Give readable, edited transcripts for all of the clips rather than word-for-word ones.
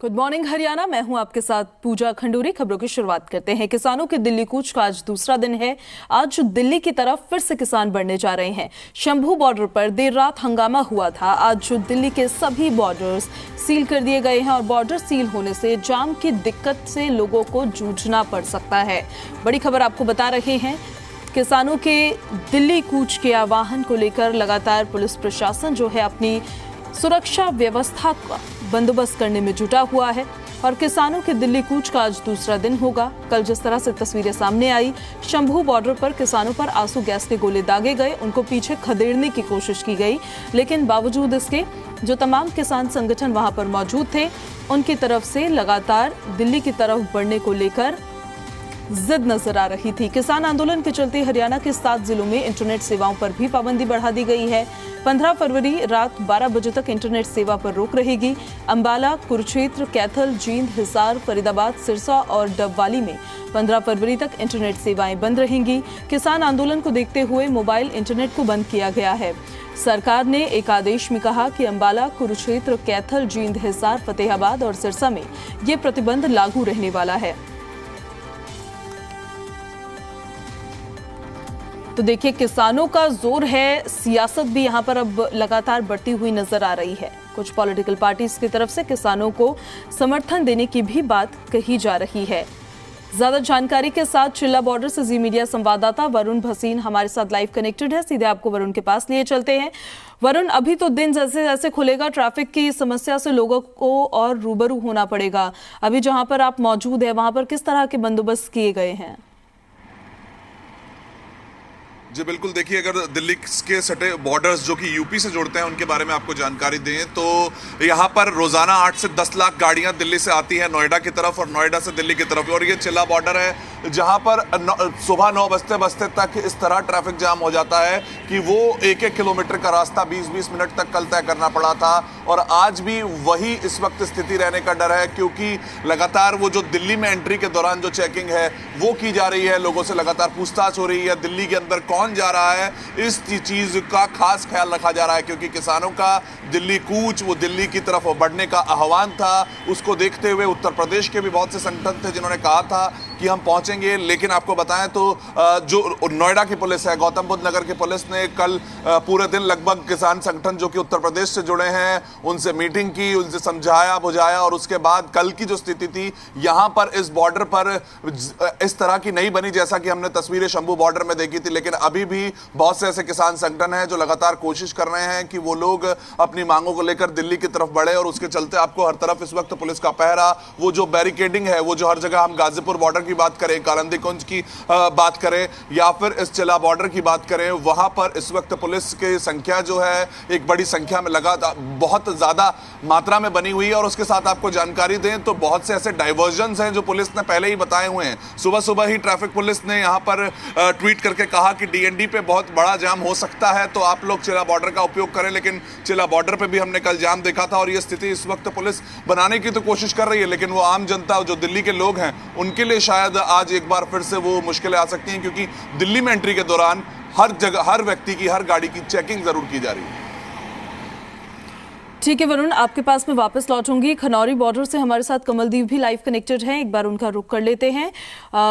Good morning Haryana, मैं हूं आपके साथ पूजा खंडूरी। खबरों की शुरुआत करते हैं। किसानों के दिल्ली कूच का आज दूसरा दिन है। आज दिल्ली की तरफ फिर से किसान बढ़ने जा रहे हैं। शंभू बॉर्डर पर देर रात हंगामा हुआ था। आज दिल्ली के सभी बॉर्डर्स सील कर दिए गए हैं और बॉर्डर सील होने से जाम की दिक्कत से लोगों को जूझना पड़ सकता है। बड़ी खबर आपको बता रहे हैं, किसानों के दिल्ली कूच के आह्वान को लेकर लगातार पुलिस प्रशासन जो है अपनी सुरक्षा व्यवस्था का बंदोबस्त करने में जुटा हुआ है और किसानों के दिल्ली कूच का आज दूसरा दिन होगा। कल जिस तरह से तस्वीरें सामने आई, शंभू बॉर्डर पर किसानों पर आंसू गैस के गोले दागे गए, उनको पीछे खदेड़ने की कोशिश की गई, लेकिन बावजूद इसके जो तमाम किसान संगठन वहां पर मौजूद थे, उनकी तरफ से लगातार दिल्ली की तरफ बढ़ने को लेकर जिद नजर आ रही थी। किसान आंदोलन के चलते हरियाणा के 7 जिलों में इंटरनेट सेवाओं पर भी पाबंदी बढ़ा दी गई है। 15 फरवरी रात 12 बजे तक इंटरनेट सेवा पर रोक रहेगी। अंबाला, कुरुक्षेत्र, कैथल, जींद, हिसार, फरीदाबाद, सिरसा और डबवाली में 15 फरवरी तक इंटरनेट सेवाएं बंद रहेंगी। किसान आंदोलन को देखते हुए मोबाइल इंटरनेट को बंद किया गया है। सरकार ने एक आदेश में कहा कि अंबाला, कुरुक्षेत्र, कैथल, जींद, हिसार, फतेहाबाद और सिरसा में ये प्रतिबंध लागू रहने वाला है। तो देखिए, किसानों का जोर है, सियासत भी यहाँ पर अब लगातार बढ़ती हुई नजर आ रही है। कुछ पॉलिटिकल पार्टीज की तरफ से किसानों को समर्थन देने की भी बात कही जा रही है। ज्यादा जानकारी के साथ चिल्ला बॉर्डर से जी मीडिया संवाददाता वरुण भसीन हमारे साथ लाइव कनेक्टेड है। सीधे आपको वरुण के पास लिए चलते हैं। वरुण, अभी तो दिन जैसे जैसे खुलेगा, ट्रैफिक की समस्या से लोगों को और रूबरू होना पड़ेगा। अभी जहां पर आप मौजूद है, वहां पर किस तरह के बंदोबस्त किए गए हैं? जी बिल्कुल, देखिए, अगर दिल्ली के सटे बॉर्डर्स जो कि यूपी से जोड़ते हैं उनके बारे में आपको जानकारी दें तो यहाँ पर रोजाना 8 से 10 लाख गाड़ियाँ दिल्ली से आती हैं नोएडा की तरफ और नोएडा से दिल्ली की तरफ। और ये चिल्ला बॉर्डर है जहाँ पर सुबह 9 बजते बजते तक इस तरह ट्रैफिक जाम हो जाता है कि वो 1-1 किलोमीटर का रास्ता 20-20 मिनट तक कल तय करना पड़ा था। और आज भी वही इस वक्त स्थिति रहने का डर है, क्योंकि लगातार वो जो दिल्ली में एंट्री के दौरान जो चेकिंग है वो की जा रही है, लोगों से लगातार पूछताछ हो रही है, दिल्ली के अंदर कौन जा रहा है, इस चीज का खास ख्याल रखा जा रहा है। क्योंकि किसानों का दिल्ली कूच, वो दिल्ली की तरफ बढ़ने का आह्वान था, उसको देखते हुए उत्तर प्रदेश के भी बहुत से संगठन थे जिन्होंने कहा था कि हम पहुंचेंगे। लेकिन आपको बताएं तो जो नोएडा की पुलिस है, गौतम बुद्ध नगर की पुलिस ने कल पूरे दिन लगभग किसान संगठन जो कि उत्तर प्रदेश से जुड़े हैं उनसे मीटिंग की, उनसे समझाया बुझाया और उसके बाद कल की जो स्थिति थी यहां पर इस बॉर्डर पर इस तरह की नहीं बनी जैसा कि हमने तस्वीरें शंभू बॉर्डर में देखी थी। लेकिन अभी भी बहुत से ऐसे किसान संगठन हैं जो लगातार कोशिश कर रहे हैं कि वो लोग अपनी मांगों को लेकर दिल्ली की तरफ बढ़े और उसके चलते आपको हर तरफ इस वक्त पुलिस का पहरा, वो जो बैरिकेडिंग है, वो जो हर जगह, हम गाजीपुर बॉर्डर की बात करें, कालंदी कुंज की बात करें या फिर इस चिल्ला बॉर्डर की बात करें, वहां पर इस वक्त पुलिस की संख्या जो है एक बड़ी संख्या में लगातार बहुत ज्यादा मात्रा में बनी हुई है। और उसके साथ आपको जानकारी दें तो बहुत से ऐसे डाइवर्जन हैं जो पुलिस ने पहले ही बताए हुए हैं। सुबह सुबह ही ट्रैफिक पुलिस ने यहां पर ट्वीट करके कहा कि डीएनडी पे बहुत बड़ा जाम हो सकता है, तो आप लोग चिल्ला बॉर्डर का उपयोग करें। लेकिन चिल्ला बॉर्डर पे भी हमने कल जाम देखा था और ये स्थिति इस वक्त पुलिस बनाने की तो कोशिश कर रही है, लेकिन वो आम जनता जो दिल्ली के लोग हैं उनके लिए शायद आज एक बार फिर से वो मुश्किलें आ सकती हैं, क्योंकि दिल्ली में एंट्री के दौरान हर जगह, हर व्यक्ति की, हर गाड़ी की चेकिंग जरूर की जा रही है। ठीक है वरुण, आपके पास मैं वापस लौटूंगी। खनौरी बॉर्डर से हमारे साथ कमलदीप भी लाइव कनेक्टेड हैं, एक बार उनका रुख कर लेते हैं।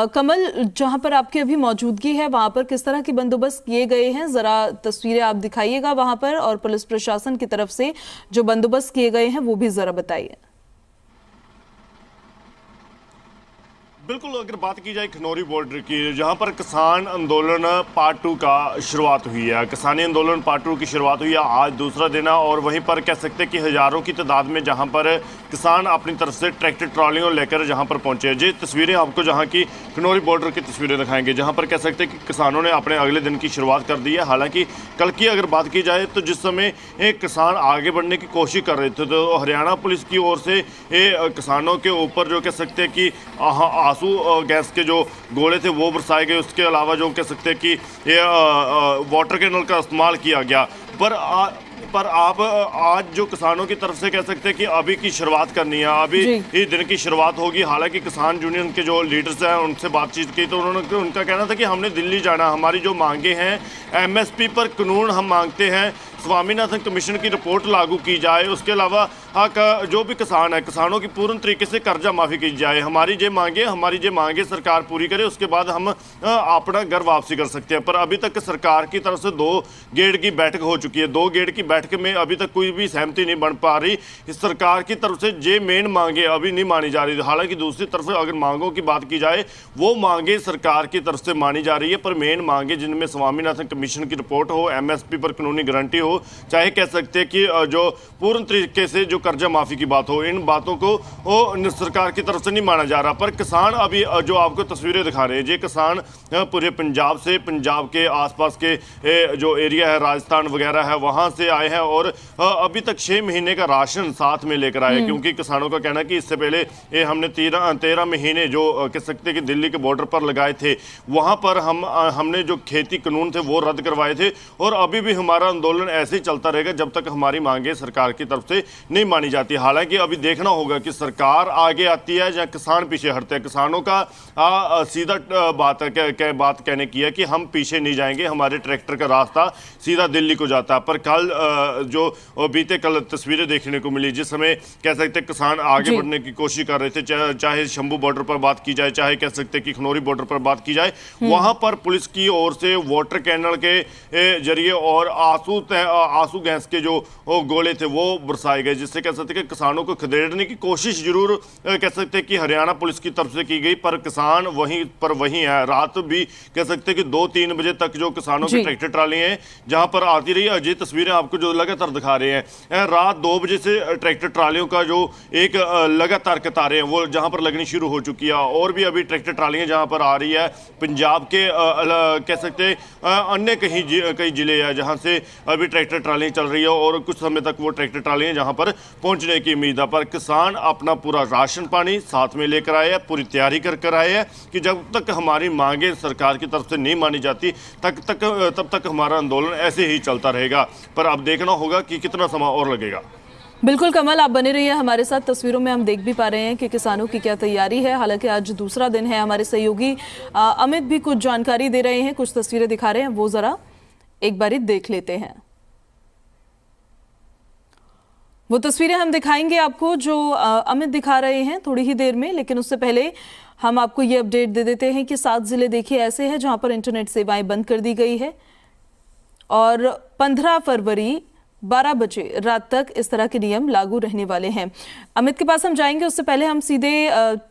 कमल, जहां पर आपकी अभी मौजूदगी है वहां पर किस तरह के बंदोबस्त किए गए हैं, जरा तस्वीरें आप दिखाइएगा वहां पर, और पुलिस प्रशासन की तरफ से जो बंदोबस्त किए गए हैं वो भी जरा बताइए। बिल्कुल, अगर बात की जाए खनौरी बॉर्डर की, जहां पर किसान आंदोलन पार्ट 2 का शुरुआत हुई है, किसानी आंदोलन पार्ट 2 की शुरुआत हुई है, आज दूसरा दिन है। और वहीं पर कह सकते हैं कि हज़ारों की तादाद में जहां पर किसान अपनी तरफ से ट्रैक्टर ट्रॉलियों लेकर जहां पर पहुंचे हैं। ये तस्वीरें आपको जहां की खनौरी बॉर्डर की तस्वीरें दिखाएंगे, जहां पर कह सकते हैं कि किसानों ने अपने अगले दिन की शुरुआत कर दी है। हालांकि कल की अगर बात की जाए तो जिस समय किसान आगे बढ़ने की कोशिश कर रहे थे तो हरियाणा पुलिस की ओर से किसानों के ऊपर जो कह सकते हैं कि आंसू गैस के जो गोले थे वो बरसाए गए। उसके अलावा जो कह सकते हैं कि ये वाटर कैनल का इस्तेमाल किया गया। पर आप आज जो किसानों की तरफ से कह सकते हैं कि अभी की शुरुआत करनी है, अभी इस दिन की शुरुआत होगी। हालांकि किसान यूनियन के जो लीडर्स हैं उनसे बातचीत की तो उनका कहना था कि हमने दिल्ली जाना, हमारी जो मांगे हैं एमएसपी पर कानून हम मांगते हैं, स्वामीनाथन कमीशन की रिपोर्ट लागू की जाए। उसके अलावा जो भी किसान है, किसानों की पूर्ण तरीके से कर्जा माफ़ी की जाए। हमारी जो मांगे सरकार पूरी करे, उसके बाद हम अपना घर वापसी कर सकते हैं। पर अभी तक सरकार की तरफ से 2 गेट की बैठक हो चुकी है। 2 गेट की बैठक में अभी तक कोई भी सहमति नहीं बन पा रही। इस सरकार की तरफ से जे मेन मांगे अभी नहीं मानी जा रही। हालांकि दूसरी तरफ अगर मांगों की बात की जाए, वो मांगे सरकार की तरफ से मानी जा रही है, पर मेन मांगे जिनमें स्वामीनाथन कमीशन की रिपोर्ट हो, MSP पर कानूनी गारंटी हो, चाहे कह सकते हैं कि जो पूर्ण तरीके से जो कर्जा माफी की बात हो, इन बातों को सरकार की तरफ से नहीं माना जा रहा। पर किसान अभी जो आपको तस्वीरें दिखा रहे हैं, ये किसान पूरे पंजाब से, पंजाब के आसपास के जो एरिया है, राजस्थान वगैरह है, वहां से आए हैं और अभी तक 6 महीने का राशन साथ में लेकर आए। क्योंकि किसानों का कहना है कि इससे पहले हमने 13 महीने जो कह सकते हैं कि दिल्ली के बॉर्डर पर लगाए थे, वहां पर हमने जो खेती कानून थे वो रद्द करवाए थे और अभी भी हमारा आंदोलन ऐसे ही चलता रहेगा जब तक हमारी मांगे सरकार की तरफ से नहीं मानी जाती। हालांकि अभी देखना होगा कि सरकार आगे आती है या किसान पीछे हटते हैं। किसानों का सीधा बात कहने की है कि हम पीछे नहीं जाएंगे, हमारे ट्रैक्टर का रास्ता सीधा दिल्ली को जाता है। पर कल बीते कल तस्वीरें देखने को मिली जिस समय कह सकते हैं किसान आगे बढ़ने की कोशिश कर रहे थे, चाहे शंभू बॉर्डर पर बात की जाए, चाहे कह सकते हैं कि खनौरी बॉर्डर पर बात की जाए, वहां पर पुलिस की ओर से वाटर कैनल के जरिए और आंसू गैस के जो गोले थे वो बरसाए गए, जिससे कह सकते हैं कि किसानों को खदेड़ने की कोशिश जरूर कह सकते हैं कि हरियाणा पुलिस की तरफ से की गई, पर किसान वहीं है। रात भी कह सकते हैं कि 2-3 बजे तक जो किसानों की ट्रैक्टर ट्राली हैं जहां पर आती रही। अजय तस्वीरें आपको जो लगातार दिखा रहे हैं, रात 2 बजे से ट्रैक्टर ट्रालियों का जो एक लगातार कतारें हैं वो जहां पर लगनी शुरू हो चुकी है और भी अभी ट्रैक्टर ट्रालियां जहां पर आ रही है। पंजाब के कह सकते हैं अन्य कई जिले हैं जहां से अभी ट्रैक्टर ट्रालियां चल रही है और कुछ समय तक वो ट्रैक्टर ट्रालियां जहां पर पहुंचने की उम्मीद है। पर किसान अपना पूरा राशन पानी साथ में लेकर आए हैं, पूरी तैयारी कर आए हैं कि जब तक हमारी मांगे सरकार की तरफ से नहीं मानी जाती तब तक हमारा आंदोलन ऐसे ही चलता रहेगा। पर अब देखना होगा कि कितना समय और लगेगा। बिल्कुल कमल, आप बने रहिए हमारे साथ। तस्वीरों में हम देख भी पा रहे हैं कि किसानों की क्या तैयारी है। हालांकि आज दूसरा दिन है। हमारे सहयोगी अमित भी कुछ जानकारी दे रहे हैं, कुछ तस्वीरें दिखा रहे हैं, वो जरा एक बारी देख लेते हैं। वो तस्वीरें हम दिखाएंगे आपको जो अमित दिखा रहे हैं थोड़ी ही देर में, लेकिन उससे पहले हम आपको ये अपडेट दे देते हैं कि 7 जिले देखिए ऐसे हैं जहां पर इंटरनेट सेवाएं बंद कर दी गई है और 15 फरवरी 12 बजे रात तक इस तरह के नियम लागू रहने वाले हैं। अमित के पास हम जाएंगे, उससे पहले हम सीधे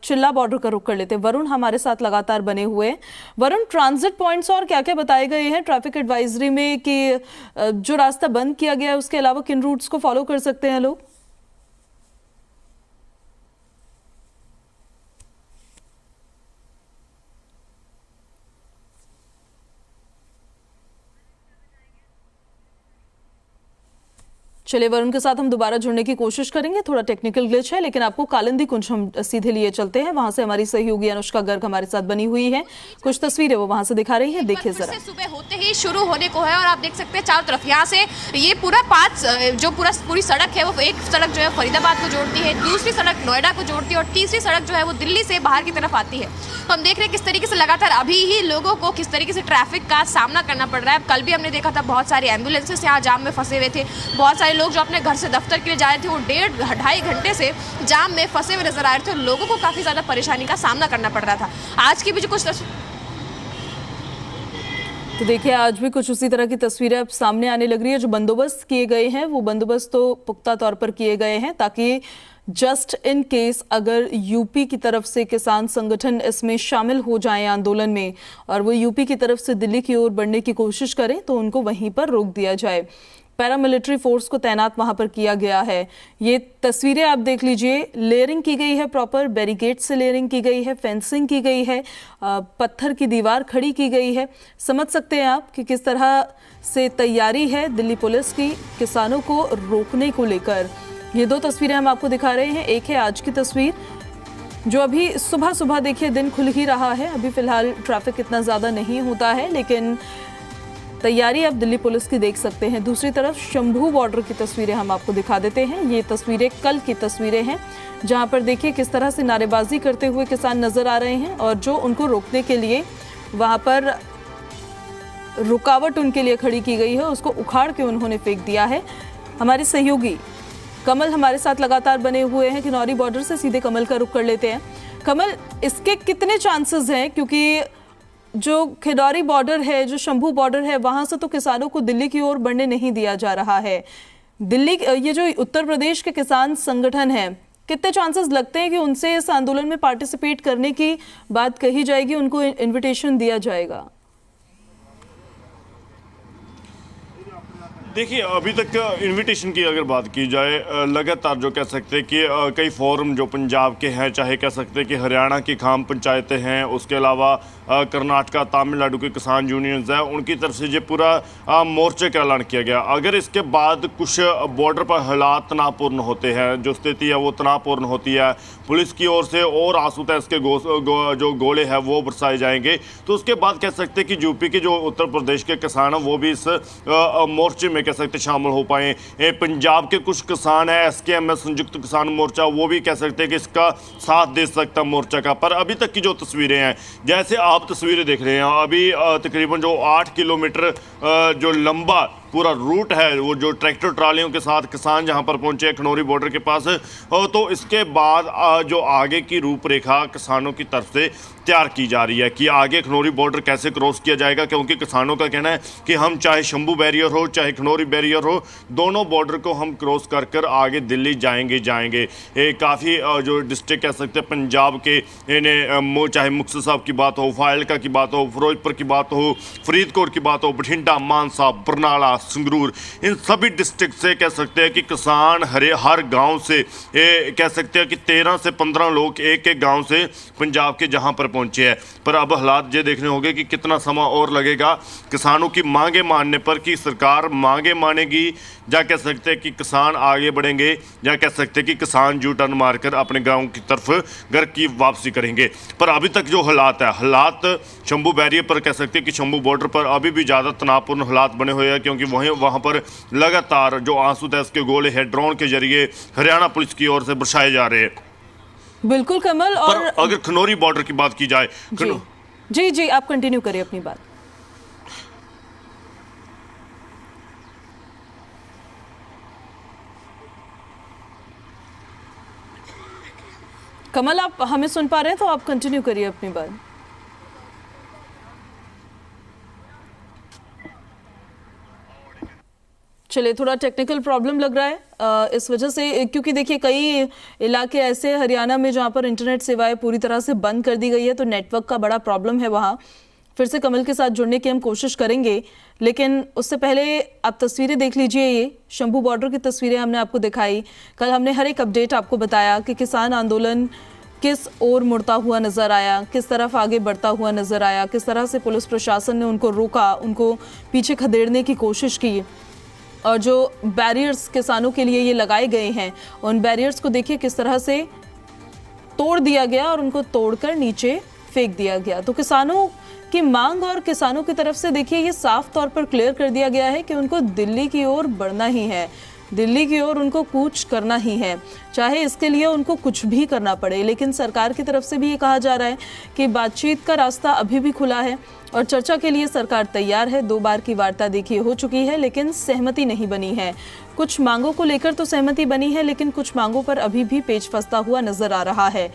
चिल्ला बॉर्डर का रुख कर लेते हैं। वरुण हमारे साथ लगातार बने हुए हैं। वरुण, ट्रांजिट पॉइंट्स और क्या क्या बताए गए हैं ट्रैफिक एडवाइजरी में कि जो रास्ता बंद किया गया है उसके अलावा किन रूट्स को फॉलो कर सकते हैं लोग? चलिए वरुण के साथ हम दोबारा जुड़ने की कोशिश करेंगे, थोड़ा टेक्निकल ग्लिच है, लेकिन आपको कालिंदी कुंज हम सीधे लिए चलते हैं। वहां से हमारी सहयोगी अनुष्का गर्ग हमारे साथ बनी हुई है, कुछ तस्वीरें वो वहां से दिखा रही है, देखिए जरा। सुबह होते ही शुरू होने को है और आप देख सकते हैं चारों तरफ यहाँ से ये पूरी सड़क है वो एक सड़क जो है फरीदाबाद को जोड़ती है, दूसरी सड़क नोएडा को जोड़ती है और तीसरी सड़क जो है वो दिल्ली से बाहर की तरफ आती है। तो हम देख रहे हैं किस तरीके से लगातार अभी ही लोगों को किस तरीके से ट्रैफिक का सामना करना पड़ रहा है। कल भी हमने देखा था बहुत सारे एम्बुलेंसेस यहाँ जाम में फंसे हुए थे, बहुत सारे लोग जो अपने घर से दफ्तर के लिए जा रहे थे वो 1.5-2.5 घंटे से जाम में फंसे हुए नजर आ रहे थे और लोगों को काफी ज्यादा परेशानी का सामना करना पड़ रहा था। आज की भी जो कुछ तो देखिए आज भी कुछ उसी तरह की तस्वीरें अब सामने आने लग रही है। जो बंदोबस्त किए गए हैं वो बंदोबस्त तो पुख्ता तौर पर किए गए हैं ताकि जस्ट इन केस अगर यूपी की तरफ से किसान संगठन इसमें शामिल हो जाएं आंदोलन में और वो यूपी की तरफ से दिल्ली की ओर बढ़ने की कोशिश करें तो उनको वहीं पर रोक दिया जाए। पैरामिलिट्री फोर्स को तैनात वहां पर किया गया है। ये तस्वीरें आप देख लीजिए, लेयरिंग की गई है, प्रॉपर बैरिकेड से लेयरिंग की गई है, फेंसिंग की गई है, पत्थर की दीवार खड़ी की गई है। समझ सकते हैं आप कि किस तरह से तैयारी है दिल्ली पुलिस की किसानों को रोकने को लेकर। ये 2 तस्वीरें हम आपको दिखा रहे हैं। एक है आज की तस्वीर जो अभी सुबह देखिए दिन खुल ही रहा है, अभी फिलहाल ट्रैफिक इतना ज़्यादा नहीं होता है लेकिन तैयारी आप दिल्ली पुलिस की देख सकते हैं। दूसरी तरफ शंभू बॉर्डर की तस्वीरें हम आपको दिखा देते हैं। ये तस्वीरें कल की तस्वीरें हैं जहां पर देखिए किस तरह से नारेबाजी करते हुए किसान नजर आ रहे हैं और जो उनको रोकने के लिए वहां पर रुकावट उनके लिए खड़ी की गई है उसको उखाड़ के उन्होंने फेंक दिया है। हमारे सहयोगी कमल हमारे साथ लगातार बने हुए हैं किन्नौरी बॉर्डर से, सीधे कमल का रुख कर लेते हैं। कमल, इसके कितने चांसेस हैं, क्योंकि जो किन्नौरी बॉर्डर है, जो शंभू बॉर्डर है, वहां से तो किसानों को दिल्ली की ओर बढ़ने नहीं दिया जा रहा है। दिल्ली, ये जो उत्तर प्रदेश के किसान संगठन है, कितने चांसेस लगते हैं कि उनसे इस आंदोलन में पार्टिसिपेट करने की बात कही जाएगी, उनको इनविटेशन दिया जाएगा? देखिए, अभी तक इनविटेशन की अगर बात की जाए, लगातार जो कह सकते हैं कि कई फोरम जो पंजाब के हैं, चाहे कह सकते हैं कि हरियाणा की खाम पंचायतें हैं, उसके अलावा कर्नाटका तमिलनाडु के किसान यूनियंस हैं, उनकी तरफ से ये पूरा मोर्चे का ऐलान किया गया। अगर इसके बाद कुछ बॉर्डर पर हालात तनावपूर्ण होते हैं, जो स्थिति है वो तनावपूर्ण होती है, पुलिस की ओर से और आंसू गैस के जो गोले हैं वो बरसाए जाएंगे, तो उसके बाद कह सकते हैं कि यूपी के जो उत्तर प्रदेश के किसान हैं वो भी इस मोर्चे में कह सकते शामिल हो पाए। पंजाब के कुछ किसान हैं, SKM संयुक्त किसान मोर्चा, वो भी कह सकते हैं कि इसका साथ दे सकता मोर्चा का। पर अभी तक की जो तस्वीरें हैं, जैसे आप तस्वीरें देख रहे हैं, अभी तकरीबन जो 8 किलोमीटर जो लंबा पूरा रूट है, वो जो ट्रैक्टर ट्रालियों के साथ किसान जहां पर पहुंचे हैं खनौरी बॉर्डर के पास, तो इसके बाद जो आगे की रूपरेखा किसानों की तरफ से तैयार की जा रही है कि आगे खनौरी बॉर्डर कैसे क्रॉस किया जाएगा, क्योंकि किसानों का कहना है कि हम चाहे शंभू बैरियर हो चाहे खनौरी बैरियर हो, दोनों बॉर्डर को हम क्रॉस कर कर आगे दिल्ली जाएंगे। काफ़ी जो डिस्ट्रिक्ट कह सकते हैं पंजाब के, चाहे मुक्तसर साहब की बात हो, फाजिलका की बात हो, फिरोजपुर की बात हो, फरीदकोट की बात हो, बठिंडा, मानसा, बरनाला, संगरूर, इन सभी डिस्ट्रिक्ट से कह सकते हैं कि किसान हर गांव से कह सकते हैं कि 13 से 15 लोग एक एक गांव से पंजाब के जहां पर पहुंचे हैं। पर अब हालात ये देखने होंगे कि कितना समय और लगेगा किसानों की मांगे मानने पर, कि सरकार मांगे मानेगी, या कह सकते हैं कि किसान आगे बढ़ेंगे, या कह सकते हैं कि किसान यू टर्न मारकर अपने गाँव की तरफ घर की वापसी करेंगे। पर अभी तक जो हालात है, हालात शंभू बैरियर पर कह सकते हैं कि शंभू बॉर्डर पर अभी भी ज़्यादा तनावपूर्ण हालात बने हुए हैं, क्योंकि वहाँ पर लगातार जो आंसू गैस के गोले हैं ड्रोन के जरिए हरियाणा पुलिस की ओर से बरसाए जा रहे हैं। बिल्कुल कमल। और अगर खनौरी बॉर्डर की बात की जाए, जी आप कंटिन्यू करिए अपनी बात। कमल, आप हमें सुन पा रहे हैं तो आप कंटिन्यू करिए अपनी बात। चलिए, थोड़ा टेक्निकल प्रॉब्लम लग रहा है इस वजह से, क्योंकि देखिए कई इलाके ऐसे हरियाणा में जहां पर इंटरनेट सेवाएं पूरी तरह से बंद कर दी गई है, तो नेटवर्क का बड़ा प्रॉब्लम है वहां। फिर से कमल के साथ जुड़ने की हम कोशिश करेंगे, लेकिन उससे पहले आप तस्वीरें देख लीजिए। ये शंभू बॉर्डर की तस्वीरें हमने आपको दिखाई। कल हमने हर एक अपडेट आपको बताया कि किसान आंदोलन किस ओर मुड़ता हुआ नजर आया, किस तरफ आगे बढ़ता हुआ नजर आया, किस तरह से पुलिस प्रशासन ने उनको रोका, उनको पीछे खदेड़ने की कोशिश की, और जो बैरियर्स किसानों के लिए ये लगाए गए हैं, उन बैरियर्स को देखिए किस तरह से तोड़ दिया गया और उनको तोड़कर नीचे फेंक दिया गया। तो किसानों की मांग और किसानों की तरफ से देखिए ये साफ तौर पर क्लियर कर दिया गया है कि उनको दिल्ली की ओर बढ़ना ही है, दिल्ली की ओर उनको कूच करना ही है, चाहे इसके लिए उनको कुछ भी करना पड़े। लेकिन सरकार की तरफ से भी ये कहा जा रहा है कि बातचीत का रास्ता अभी भी खुला है और चर्चा के लिए सरकार तैयार है। 2 बार की वार्ता देखिए हो चुकी है, लेकिन सहमति नहीं बनी है। कुछ मांगों को लेकर तो सहमति बनी है, लेकिन कुछ मांगों पर अभी भी पेच फंसता हुआ नजर आ रहा है।